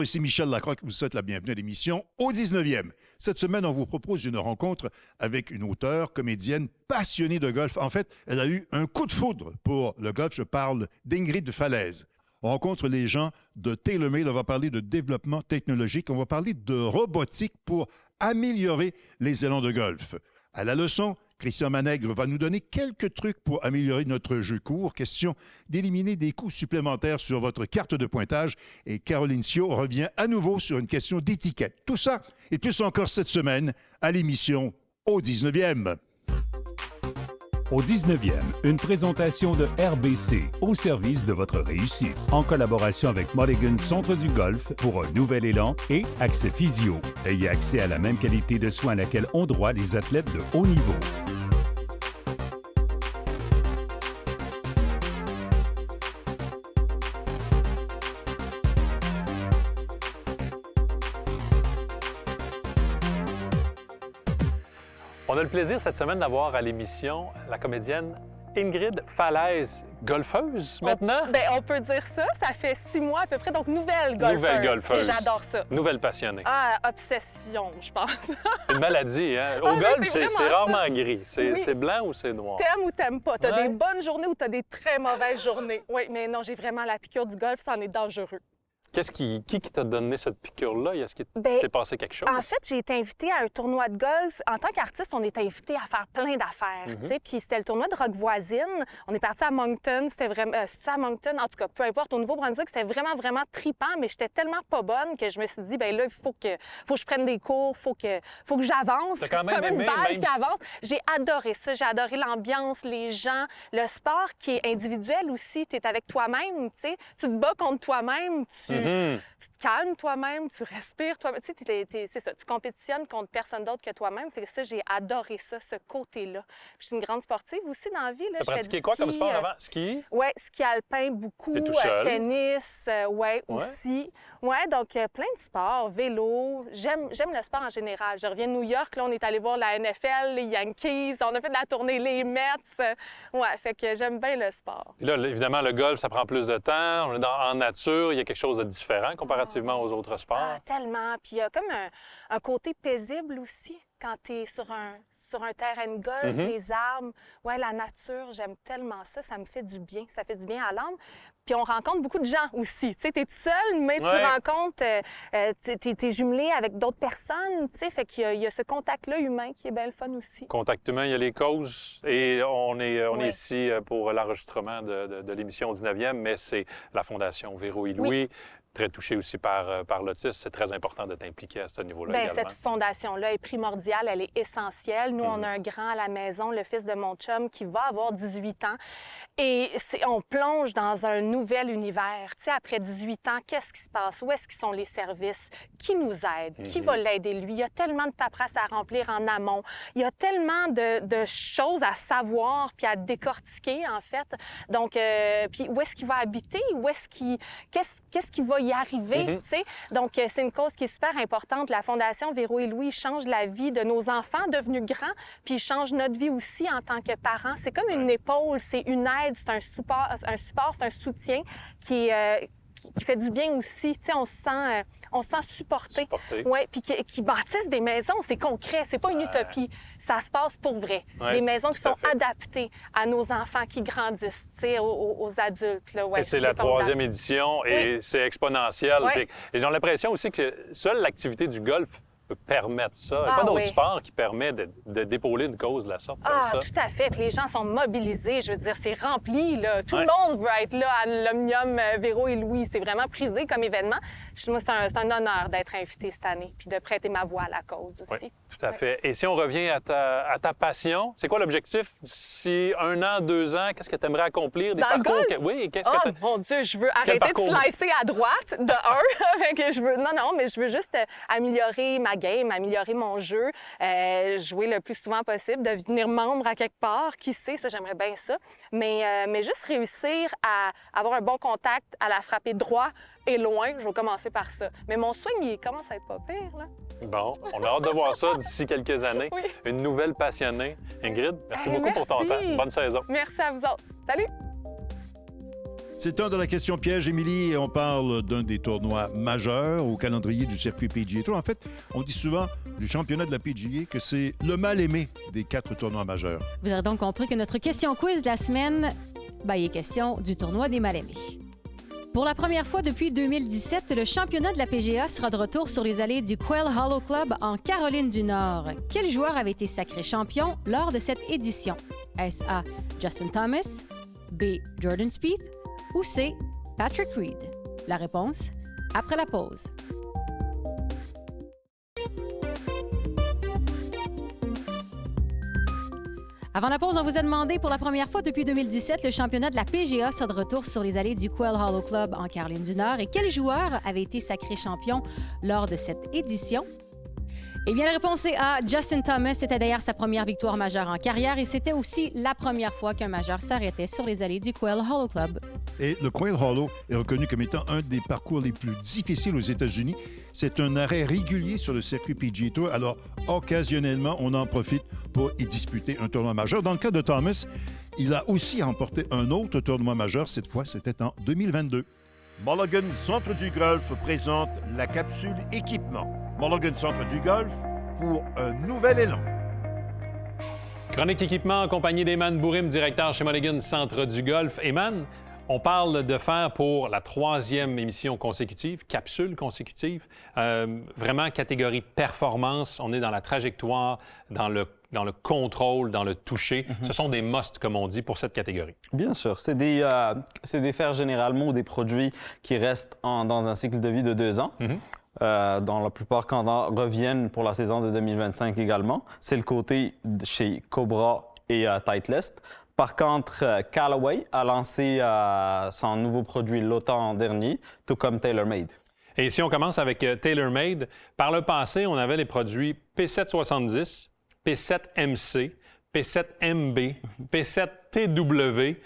Ici Michel Lacroix qui vous souhaite la bienvenue à l'émission au 19e. Cette semaine, on vous propose une rencontre avec une auteure, comédienne passionnée de golf. En fait, elle a eu un coup de foudre pour le golf. Je parle d'Ingrid Falaise. On rencontre les gens de TaylorMade. On va parler de développement technologique. On va parler de robotique pour améliorer les élans de golf. À la leçon, Christian Manègre va nous donner quelques trucs pour améliorer notre jeu court. Question d'éliminer des coûts supplémentaires sur votre carte de pointage. Et Caroline Sio revient à nouveau sur une question d'étiquette. Tout ça et plus encore cette semaine à l'émission au 19e. Au 19e, une présentation de RBC au service de votre réussite. En collaboration avec Mulligan Centre du Golf pour un nouvel élan et Accès Physio. Ayez accès à la même qualité de soins à laquelle ont droit les athlètes de haut niveau. On a le plaisir cette semaine d'avoir à l'émission la comédienne Ingrid Falaise, golfeuse maintenant? On peut dire ça. Ça fait 6 mois à peu près, donc nouvelle golfeuse. Nouvelle golfeuse. Et j'adore ça. Nouvelle passionnée. Ah, obsession, je pense. C'est une maladie, hein? Au Ah, golf, c'est c'est vraiment rarement ça. gris. Oui. C'est blanc ou c'est noir? T'aimes ou t'aimes pas. T'as Ouais. des bonnes journées ou t'as des très mauvaises journées. Oui, mais non, j'ai vraiment la piqûre du golf, ça en est dangereux. Qui t'a donné cette piqûre-là? Est-ce qu'il Ben, t'est passé quelque chose? En fait, j'ai été invitée à un tournoi de golf. En tant qu'artiste, on est invité à faire plein d'affaires, tu sais. Puis c'était le tournoi de Rock Voisine. On est parti à Moncton. C'était vraiment... à Moncton, en tout cas, peu importe. Au Nouveau-Brunswick, c'était vraiment, vraiment tripant. Mais j'étais tellement pas bonne que je me suis dit, ben là, il faut que je prenne des cours. Faut que j'avance. T'as quand même Comme une aimé, balle même qui si- avance. J'ai adoré ça. J'ai adoré l'ambiance, les gens, le sport qui est individuel aussi. Tu es avec toi-même, tu sais. Tu te bats contre toi-même. Tu te calmes toi-même, tu respires toi-même. Tu sais, c'est ça, tu compétitionnes contre personne d'autre que toi-même. Fait que ça, j'ai adoré ça, ce côté-là. Puis je suis une grande sportive aussi dans la vie. Là. T'as Je fais pratiqué du quoi comme ski, sport avant? Ski? Oui, ski alpin beaucoup, T'es tout seul? tennis, Ouais. aussi. Oui, donc plein de sports, vélo. J'aime le sport en général. Je reviens de New York, là, on est allé voir la NFL, les Yankees, on a fait de la tournée, les Mets. Ouais, fait que j'aime bien le sport. Puis là, évidemment, le golf, ça prend plus de temps. On est en nature, il y a quelque chose de différent comparativement aux autres sports. Ah, tellement. Puis il y a comme un côté paisible aussi quand tu es sur un terrain de golf, les arbres. Ouais, la nature, j'aime tellement ça. Ça me fait du bien. Ça fait du bien à l'âme. Puis on rencontre beaucoup de gens aussi. Tu sais, tu es tout seul, mais Ouais. tu rencontres, tu es jumelé avec d'autres personnes. Tu sais, fait qu'il y a ce contact-là humain qui est bien le fun aussi. Contact humain, il y a les causes. Et on est Oui. ici pour l'enregistrement de l'émission 19e, mais c'est la Fondation Véro et Louis, très touchée aussi par l'autisme. C'est très important de t'impliquer à ce niveau-là Bien, également. cette fondation-là est primordiale, elle est essentielle. Nous, on a un grand à la maison, le fils de mon chum, qui va avoir 18 ans. Et on plonge dans un nouvel univers. Tu sais, après 18 ans, qu'est-ce qui se passe? Où est-ce qu'ils sont les services? Qui nous aide? Qui va l'aider, lui? Il y a tellement de paperasse à remplir en amont. Il y a tellement de choses à savoir puis à décortiquer, en fait. Donc, puis où est-ce qu'il va habiter? Qu'est-ce qui va y arriver? Tu sais? Donc, c'est une cause qui est super importante. La Fondation Véro et Louis change la vie de nos enfants devenus grands, puis ils changent notre vie aussi en tant que parents. C'est comme une épaule, c'est une aide, c'est un support, c'est un soutien qui fait du bien aussi. Tu sais, on se sent supporté. Supporté. Oui, puis qui bâtissent des maisons, c'est concret, c'est pas une utopie. Ça se passe pour vrai. Ouais, des maisons qui tout à sont fait. adaptées à nos enfants qui grandissent, tu sais, aux adultes. Là, ouais, Et c'est la formidable. 3e édition et c'est exponentiel. Oui. Et j'ai l'impression aussi que seule l'activité du golf peut permettre ça. Il n'y a Ah pas d'autre oui. sport qui permet d'épauler une cause de la sorte Ah, comme ça. tout à fait. Puis les gens sont mobilisés. Je veux dire, c'est rempli, là. Tout Ouais. le monde veut être là à l'Omnium Véro et Louis. C'est vraiment prisé comme événement. Moi, c'est un honneur d'être invitée cette année puis de prêter ma voix à la cause aussi. Oui, tout à fait. Et si on revient à ta passion, c'est quoi l'objectif d'ici 1 an, 2 ans? Qu'est-ce que tu aimerais accomplir? Des Dans le parcours? golf? Oui, qu'est-ce Oh que mon Dieu, je veux arrêter de parcours? slicer à droite, de un. Fait que je veux... Non, mais je veux juste améliorer ma game, améliorer mon jeu, jouer le plus souvent possible, devenir membre à quelque part. Qui sait, ça, j'aimerais bien ça. Mais juste réussir à avoir un bon contact, à la frapper droit et loin. Je vais commencer par ça. Mais mon swing, il commence à être pas pire, là. Bon, on a hâte de voir ça d'ici quelques années. Oui. Une nouvelle passionnée. Ingrid, merci beaucoup pour ton temps. merci. Bonne saison. Merci à vous autres. Salut! C'est temps de la question piège, Émilie, et on parle d'un des tournois majeurs au calendrier du circuit PGA Tour. En fait, on dit souvent du championnat de la PGA que c'est le mal-aimé des 4 tournois majeurs. Vous aurez donc compris que notre question quiz de la semaine, il est question du tournoi des mal-aimés. Pour la première fois depuis 2017, le championnat de la PGA sera de retour sur les allées du Quail Hollow Club en Caroline du Nord. Quel joueur avait été sacré champion lors de cette édition? Est-ce A. Justin Thomas, B. Jordan Spieth ou C. Patrick Reed? La réponse, après la pause. Avant la pause, on vous a demandé pour la première fois depuis 2017, le championnat de la PGA sera de retour sur les allées du Quail Hollow Club en Caroline du Nord. Et quel joueur avait été sacré champion lors de cette édition? Eh bien, la réponse est A. Justin Thomas. C'était d'ailleurs sa première victoire majeure en carrière et c'était aussi la première fois qu'un majeur s'arrêtait sur les allées du Quail Hollow Club. Et le Quail Hollow est reconnu comme étant un des parcours les plus difficiles aux États-Unis. C'est un arrêt régulier sur le circuit PGA Tour, alors occasionnellement, on en profite pour y disputer un tournoi majeur. Dans le cas de Thomas, il a aussi remporté un autre tournoi majeur. Cette fois, c'était en 2022. Mulligan Centre du Golf présente la capsule équipement. Mulligan Centre du Golf pour un nouvel élan. Chronique équipement en compagnie d'Eman Bourim, directeur chez Mulligan Centre du Golf. Eman, on parle de faire pour la 3e émission consécutive, capsule consécutive, vraiment catégorie performance. On est dans la trajectoire, dans le contrôle, dans le toucher. Ce sont des must, comme on dit, pour cette catégorie. Bien sûr. C'est des fers généralement ou des produits qui restent dans un cycle de vie de 2 ans. Dans la plupart, quand on reviennent pour la saison de 2025 également. C'est le côté chez Cobra et Titleist. Par contre, Callaway a lancé son nouveau produit l'automne dernier, tout comme TaylorMade. Et si on commence avec TaylorMade, par le passé, on avait les produits P770, P7MC, P7MB, P7TW.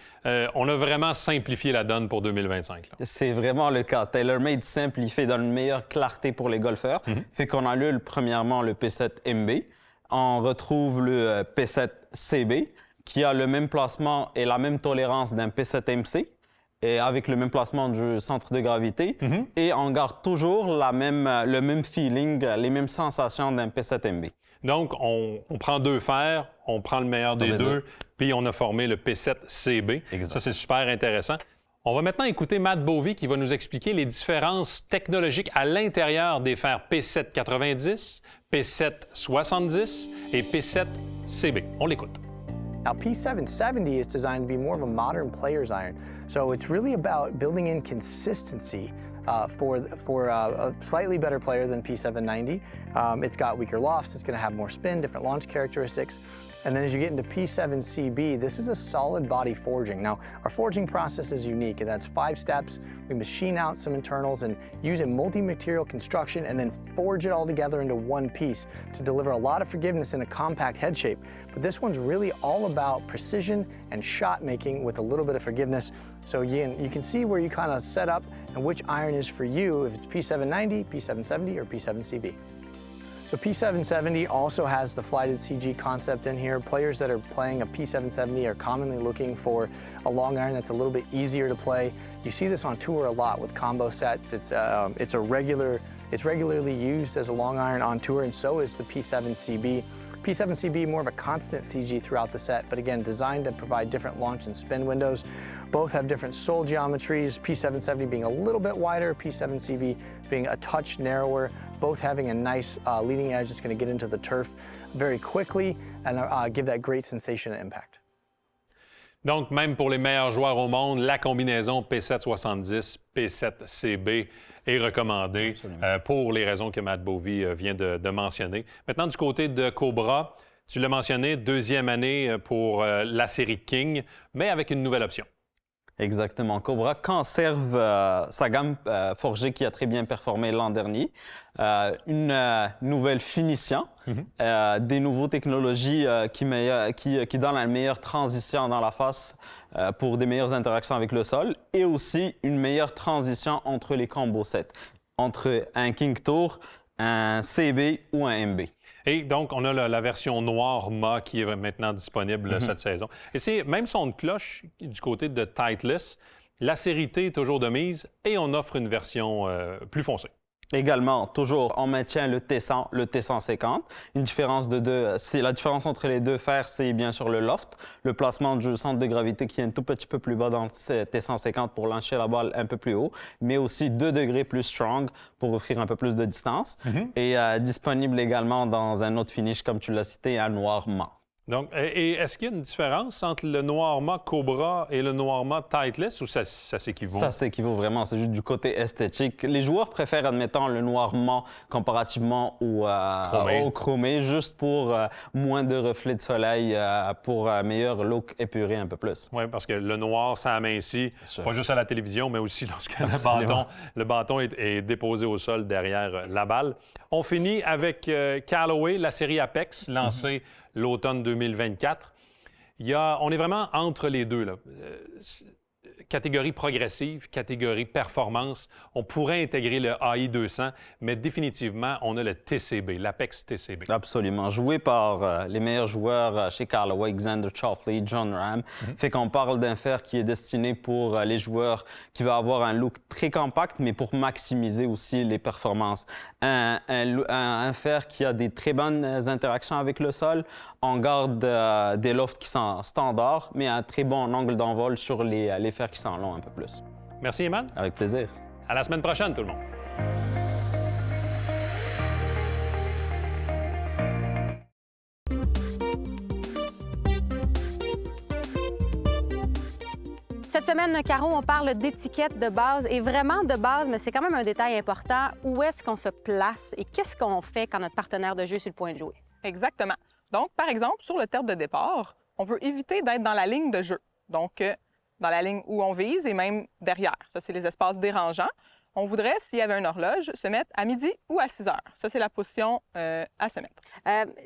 On a vraiment simplifié la donne pour 2025. Là. C'est vraiment le cas. TaylorMade simplifie, donne une meilleure clarté pour les golfeurs. Fait qu'on a eu premièrement le P7MB. On retrouve le P7CB qui a le même placement et la même tolérance d'un P7MC et avec le même placement du centre de gravité. Et on garde toujours le même feeling, les mêmes sensations d'un P7MB. Donc, on prend 2 fers, on prend le meilleur des deux, puis on a formé le P7CB. Exact. Ça, c'est super intéressant. On va maintenant écouter Matt Bovey qui va nous expliquer les différences technologiques à l'intérieur des fers P790, P770 et P7CB. On l'écoute. Now, P770 is designed to be more of a modern player's iron. So it's really about building in consistency for a slightly better player than P790. It's got weaker lofts, it's going to have more spin, different launch characteristics. And then as you get into P7CB, this is a solid body forging. Now, our forging process is unique, and that's 5 steps. We machine out some internals and use a multi-material construction and then forge it all together into one piece to deliver a lot of forgiveness in a compact head shape. But this one's really all about precision and shot making with a little bit of forgiveness. So again, you can see where you kind of set up and which iron is for you, if it's P790, P770, or P7CB. So P770 also has the flighted CG concept in here. Players that are playing a P770 are commonly looking for a long iron that's a little bit easier to play. You see this on tour a lot with combo sets. It's regularly used as a long iron on tour, and so is the P7CB. P7CB, more of a constant CG throughout the set, but again, designed to provide different launch and spin windows. Both have different sole geometries, P770 being a little bit wider, P7CB being a touch narrower, both having a nice leading edge that's going to get into the turf very quickly and give that great sensation and impact. Donc, même pour les meilleurs joueurs au monde, la combinaison P770, P7CB est recommandée pour les raisons que Matt Bovey vient de mentionner. Maintenant, du côté de Cobra, tu l'as mentionné, 2e année pour la série King, mais avec une nouvelle option. Exactement. Cobra conserve sa gamme forgée qui a très bien performé l'an dernier. Une nouvelle finition, des nouvelles technologies qui donnent une meilleure transition dans la face pour des meilleures interactions avec le sol et aussi une meilleure transition entre les combos sets, entre un King Tour, un CB ou un MB. Et donc, on a la version noire MA qui est maintenant disponible cette saison. Et c'est même son de cloche du côté de Titleist. L'acérité est toujours de mise et on offre une version plus foncée. Également, toujours, on maintient le T100, le T150. Une différence de deux, la différence entre les deux fers, c'est bien sûr le loft, le placement du centre de gravité qui est un tout petit peu plus bas dans le T150 pour lancer la balle un peu plus haut, mais aussi 2 degrés plus strong pour offrir un peu plus de distance. Et disponible également dans un autre finish, comme tu l'as cité, un noir mat. Donc, et est-ce qu'il y a une différence entre le noir mat Cobra et le noir mat Titleist ou ça s'équivaut? Ça s'équivaut vraiment, c'est juste du côté esthétique. Les joueurs préfèrent, admettons, le noir mat comparativement au chromé, juste pour moins de reflets de soleil, pour un meilleur look épuré un peu plus. Oui, parce que le noir, ça amincit, pas juste à la télévision, mais aussi lorsque le bâton est déposé au sol derrière la balle. On finit avec Callaway, la série Apex, lancée l'automne 2024. On est vraiment entre les deux, là. Catégorie progressive, catégorie performance. On pourrait intégrer le AI 200, mais définitivement, on a le TCB, l'Apex TCB. Absolument. Joué par les meilleurs joueurs chez Callaway, Xander Schauffele, John Ram. Fait qu'on parle d'un fer qui est destiné pour les joueurs qui va avoir un look très compact, mais pour maximiser aussi les performances. Un fer qui a des très bonnes interactions avec le sol. On garde des lofts qui sont standards, mais un très bon angle d'envol sur les fers qui sont longs un peu plus. Merci, Eman. Avec plaisir. À la semaine prochaine, tout le monde. Cette semaine, Caro, on parle d'étiquette de base et vraiment de base, mais c'est quand même un détail important. Où est-ce qu'on se place et qu'est-ce qu'on fait quand notre partenaire de jeu est sur le point de jouer? Exactement. Donc, par exemple, sur le terre de départ, on veut éviter d'être dans la ligne de jeu. Donc, dans la ligne où on vise et même derrière. Ça, c'est les espaces dérangeants. On voudrait, s'il y avait une horloge, se mettre à midi ou à 6 heures. Ça, c'est la position à se mettre.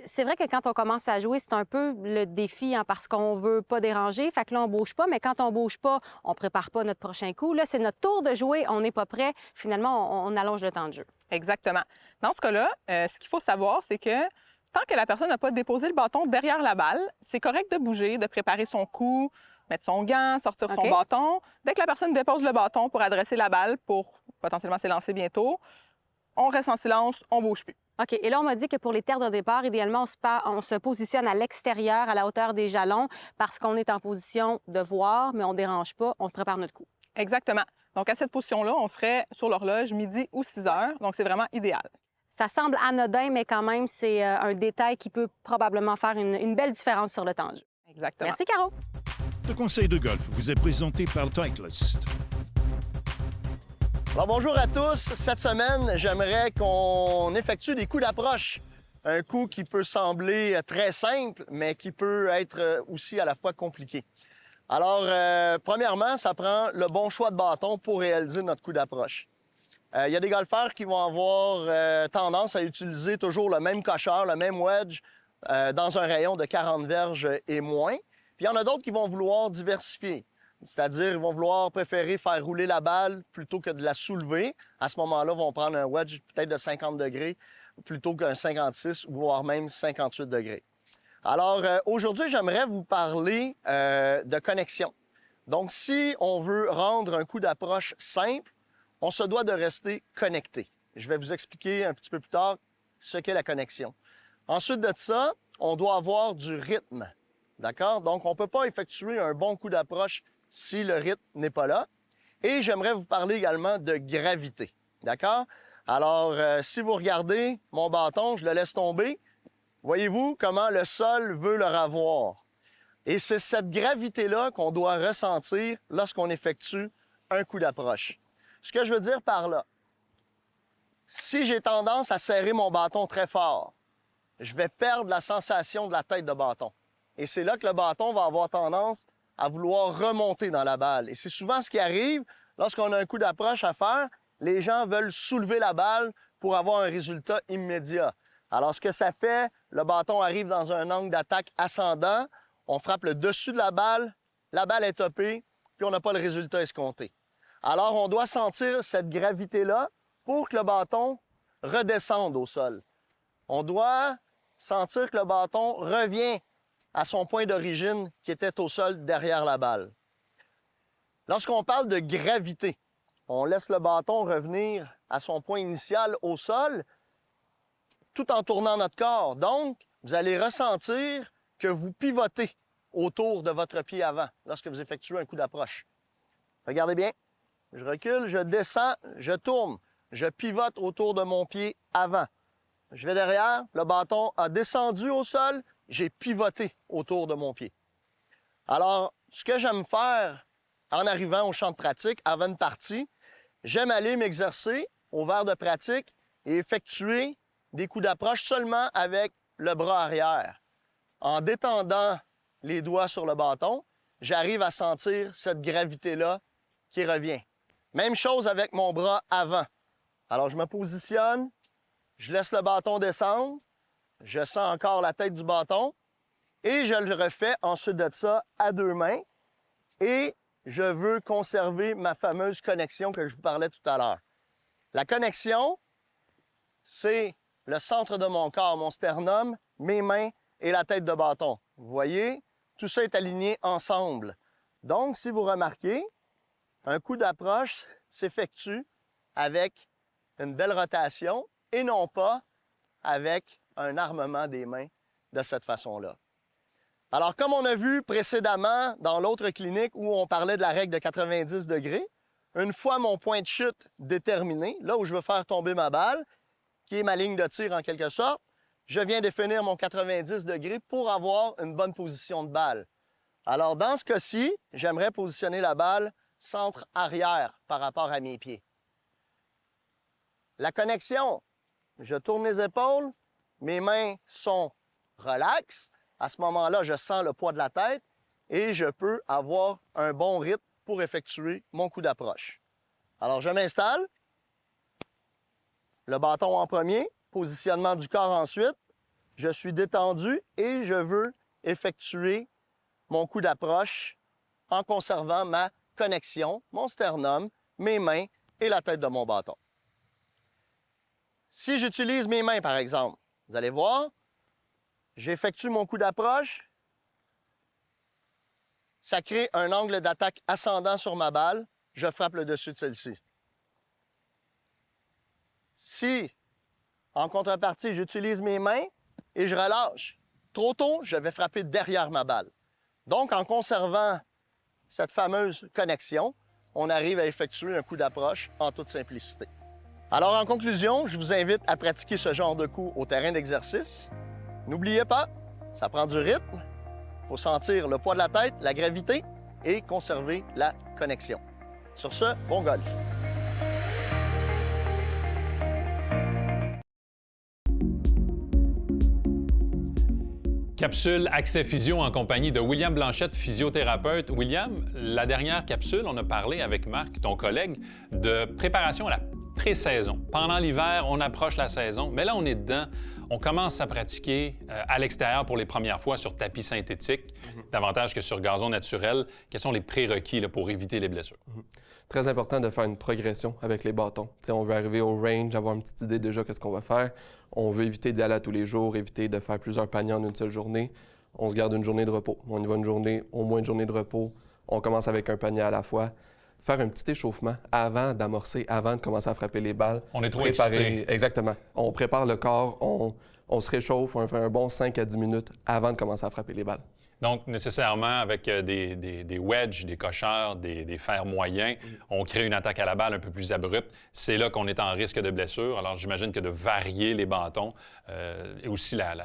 C'est vrai que quand on commence à jouer, c'est un peu le défi hein, parce qu'on veut pas déranger. Fait que là, on bouge pas, mais quand on bouge pas, on prépare pas notre prochain coup. Là, c'est notre tour de jouer, on n'est pas prêt. Finalement, on allonge le temps de jeu. Exactement. Dans ce cas-là, ce qu'il faut savoir, c'est que tant que la personne n'a pas déposé le bâton derrière la balle, c'est correct de bouger, de préparer son coup, mettre son gant, sortir son bâton. Dès que la personne dépose le bâton pour adresser la balle, pour potentiellement s'élancer bientôt, on reste en silence, on bouge plus. OK. Et là, on m'a dit que pour les terres de départ, idéalement, on se positionne à l'extérieur, à la hauteur des jalons, parce qu'on est en position de voir, mais on ne dérange pas, on prépare notre coup. Exactement. Donc, à cette position-là, on serait sur l'horloge midi ou 6 heures. Donc, c'est vraiment idéal. Ça semble anodin, mais quand même, c'est un détail qui peut probablement faire une belle différence sur le temps de jeu. Exactement. Merci, Caro. Le conseil de golf vous est présenté par Titleist. Alors, bonjour à tous. Cette semaine, j'aimerais qu'on effectue des coups d'approche. Un coup qui peut sembler très simple, mais qui peut être aussi à la fois compliqué. Alors, premièrement, ça prend le bon choix de bâton pour réaliser notre coup d'approche. Il y a des golfeurs qui vont avoir tendance à utiliser toujours le même cocheur, le même wedge, dans un rayon de 40 verges et moins. Puis il y en a d'autres qui vont vouloir diversifier. C'est-à-dire, ils vont vouloir préférer faire rouler la balle plutôt que de la soulever. À ce moment-là, ils vont prendre un wedge peut-être de 50 degrés plutôt qu'un 56 ou voire même 58 degrés. Alors, aujourd'hui, j'aimerais vous parler de connexion. Donc, si on veut rendre un coup d'approche simple, on se doit de rester connecté. Je vais vous expliquer un petit peu plus tard ce qu'est la connexion. Ensuite de ça, on doit avoir du rythme. D'accord? Donc, on ne peut pas effectuer un bon coup d'approche si le rythme n'est pas là. Et j'aimerais vous parler également de gravité. D'accord? Alors, si vous regardez mon bâton, je le laisse tomber. Voyez-vous comment le sol veut le ravoir? Et c'est cette gravité-là qu'on doit ressentir lorsqu'on effectue un coup d'approche. Ce que je veux dire par là, si j'ai tendance à serrer mon bâton très fort, je vais perdre la sensation de la tête de bâton. Et c'est là que le bâton va avoir tendance à vouloir remonter dans la balle. Et c'est souvent ce qui arrive lorsqu'on a un coup d'approche à faire. Les gens veulent soulever la balle pour avoir un résultat immédiat. Alors, ce que ça fait, le bâton arrive dans un angle d'attaque ascendant, on frappe le dessus de la balle est topée, puis on n'a pas le résultat escompté. Alors, on doit sentir cette gravité-là pour que le bâton redescende au sol. On doit sentir que le bâton revient à son point d'origine qui était au sol derrière la balle. Lorsqu'on parle de gravité, on laisse le bâton revenir à son point initial au sol tout en tournant notre corps. Donc, vous allez ressentir que vous pivotez autour de votre pied avant lorsque vous effectuez un coup d'approche. Regardez bien. Je recule, je descends, je tourne. Je pivote autour de mon pied avant. Je vais derrière, le bâton a descendu au sol, j'ai pivoté autour de mon pied. Alors, ce que j'aime faire en arrivant au champ de pratique, avant une partie, j'aime aller m'exercer au verre de pratique et effectuer des coups d'approche seulement avec le bras arrière. En détendant les doigts sur le bâton, j'arrive à sentir cette gravité-là qui revient. Même chose avec mon bras avant. Alors, je me positionne, je laisse le bâton descendre, je sens encore la tête du bâton et je le refais ensuite de ça à deux mains et je veux conserver ma fameuse connexion que je vous parlais tout à l'heure. La connexion, c'est le centre de mon corps, mon sternum, mes mains et la tête de bâton. Vous voyez, tout ça est aligné ensemble. Donc, si vous remarquez, un coup d'approche s'effectue avec une belle rotation et non pas avec un armement des mains de cette façon-là. Alors, comme on a vu précédemment dans l'autre clinique où on parlait de la règle de 90 degrés, une fois mon point de chute déterminé, là où je veux faire tomber ma balle, qui est ma ligne de tir en quelque sorte, je viens définir mon 90 degrés pour avoir une bonne position de balle. Alors, dans ce cas-ci, j'aimerais positionner la balle centre arrière par rapport à mes pieds. La connexion, je tourne les épaules, mes mains sont relaxes. À ce moment-là, je sens le poids de la tête et je peux avoir un bon rythme pour effectuer mon coup d'approche. Alors, je m'installe, le bâton en premier, positionnement du corps ensuite, je suis détendu et je veux effectuer mon coup d'approche en conservant ma connexion, mon sternum, mes mains et la tête de mon bâton. Si j'utilise mes mains, par exemple, vous allez voir, j'effectue mon coup d'approche, ça crée un angle d'attaque ascendant sur ma balle, je frappe le dessus de celle-ci. Si, en contrepartie, j'utilise mes mains et je relâche, trop tôt, je vais frapper derrière ma balle. Donc, en conservant cette fameuse connexion, on arrive à effectuer un coup d'approche en toute simplicité. Alors, en conclusion, je vous invite à pratiquer ce genre de coup au terrain d'exercice. N'oubliez pas, ça prend du rythme, il faut sentir le poids de la tête, la gravité et conserver la connexion. Sur ce, bon golf! Capsule Accès Physio en compagnie de William Blanchette, physiothérapeute. William, la dernière capsule, on a parlé avec Marc, ton collègue, de préparation à la pré-saison. Pendant l'hiver, on approche la saison, mais là, on est dedans. On commence à pratiquer à l'extérieur pour les premières fois sur tapis synthétique, davantage que sur gazon naturel. Quels sont les prérequis là, pour éviter les blessures? Très important de faire une progression avec les bâtons. T'sais, on veut arriver au range, avoir une petite idée déjà qu'est-ce qu'on va faire. On veut éviter d'y aller à tous les jours, éviter de faire plusieurs paniers en une seule journée. On se garde une journée de repos. On y va une journée, au moins une journée de repos. On commence avec un panier à la fois. Faire un petit échauffement avant d'amorcer, avant de commencer à frapper les balles. On est trop excité. Exactement. On prépare le corps, on se réchauffe, on fait un bon 5 à 10 minutes avant de commencer à frapper les balles. Donc, nécessairement, avec des wedges, des cocheurs, des fers moyens, on crée une attaque à la balle un peu plus abrupte. C'est là qu'on est en risque de blessure. Alors, j'imagine que de varier les bâtons et aussi la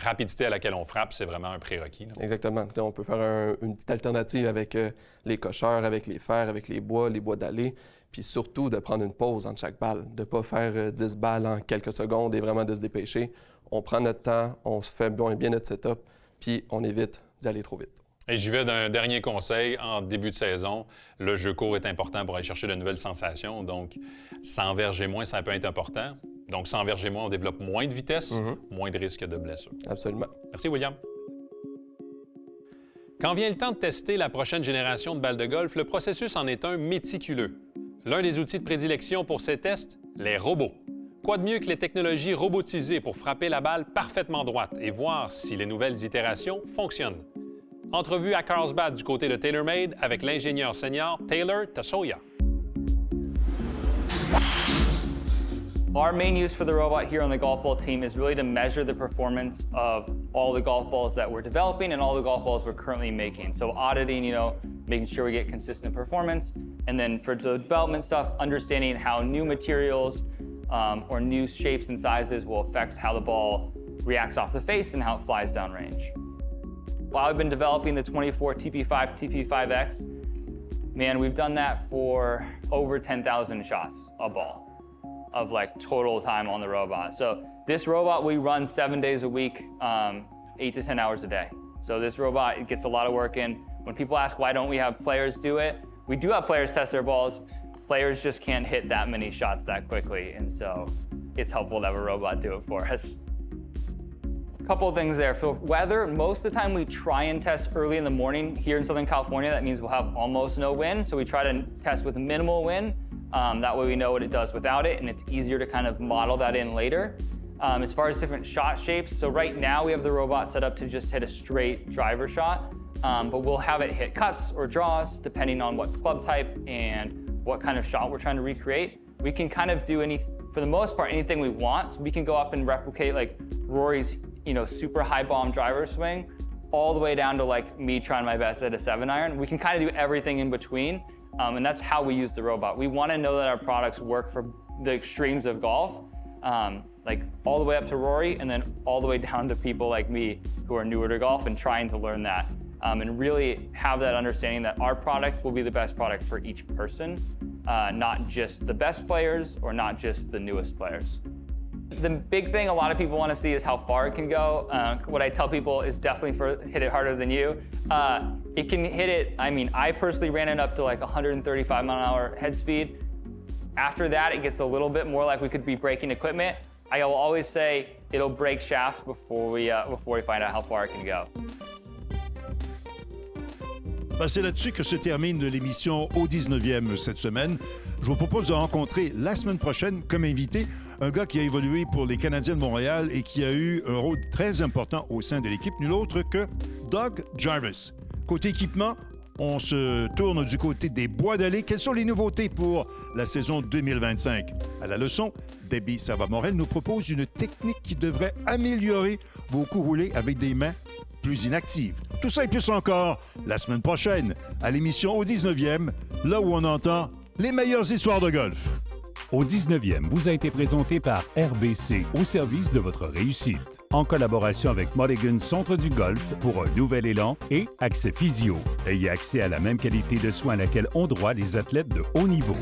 rapidité à laquelle on frappe, c'est vraiment un prérequis. Là. Exactement. On peut faire une petite alternative avec les cocheurs, avec les fers, avec les bois d'aller. Puis surtout, de prendre une pause entre chaque balle, de ne pas faire 10 balles en quelques secondes et vraiment de se dépêcher. On prend notre temps, on se fait bien notre setup, puis on évite d'y aller trop vite. Et j'y vais d'un dernier conseil. En début de saison, le jeu court est important pour aller chercher de nouvelles sensations. Donc, sans verger moins, ça peut être important. Donc, sans verger moins, on développe moins de vitesse, moins de risque de blessure. Absolument. Merci, William. Quand vient le temps de tester la prochaine génération de balles de golf, le processus en est un méticuleux. L'un des outils de prédilection pour ces tests, les robots. Quoi de mieux que les technologies robotisées pour frapper la balle parfaitement droite et voir si les nouvelles itérations fonctionnent? Entrevue à Carlsbad du côté de TaylorMade avec l'ingénieur senior Taylor Tasoya. Our main use for the robot here on the golf ball team is really to measure the performance of all the golf balls that we're developing and all the golf balls we're currently making. So auditing, making sure we get consistent performance. And then for the development stuff, understanding how new materials or new shapes and sizes will affect how the ball reacts off the face and how it flies downrange. While I've been developing the 24 TP5 TP5X, man, we've done that for over 10,000 shots a ball of total time on the robot. So this robot we run 7 days a week, 8 to 10 hours a day. So this robot, it gets a lot of work in. When people ask why don't we have players do it, we do have players test their balls. Players just can't hit that many shots that quickly, and so it's helpful to have a robot do it for us. A couple of things there. For weather, most of the time we try and test early in the morning. Here in Southern California, that means we'll have almost no wind, so we try to test with minimal wind. That way we know what it does without it, and it's easier to kind of model that in later. As far as different shot shapes, so right now we have the robot set up to just hit a straight driver shot, but we'll have it hit cuts or draws depending on what club type and what kind of shot we're trying to recreate. We can kind of do for the most part, anything we want. So we can go up and replicate Rory's, super high bomb driver swing, all the way down to me trying my best at a 7-iron. We can kind of do everything in between. And that's how we use the robot. We want to know that our products work for the extremes of golf, all the way up to Rory and then all the way down to people like me who are newer to golf and trying to learn that. And really have that understanding that our product will be the best product for each person, not just the best players or not just the newest players. The big thing a lot of people want to see is how far it can go. What I tell people is definitely hit it harder than you. It can hit it, I personally ran it up to 135 mile an hour head speed. After that, it gets a little bit more like we could be breaking equipment. I will always say it'll break shafts before we find out how far it can go. C'est là-dessus que se termine l'émission au 19e cette semaine. Je vous propose de rencontrer la semaine prochaine comme invité un gars qui a évolué pour les Canadiens de Montréal et qui a eu un rôle très important au sein de l'équipe, nul autre que Doug Jarvis. Côté équipement, on se tourne du côté des bois d'allée. Quelles sont les nouveautés pour la saison 2025? À la leçon, Debbie Sava-Morel nous propose une technique qui devrait améliorer vos coups roulés avec des mains plus inactives. Tout ça et plus encore la semaine prochaine à l'émission au 19e, là où on entend les meilleures histoires de golf. Au 19e vous a été présenté par RBC au service de votre réussite. En collaboration avec Mulligan Centre du Golf pour un nouvel élan et Accès Physio. Ayez accès à la même qualité de soins à laquelle ont droit les athlètes de haut niveau.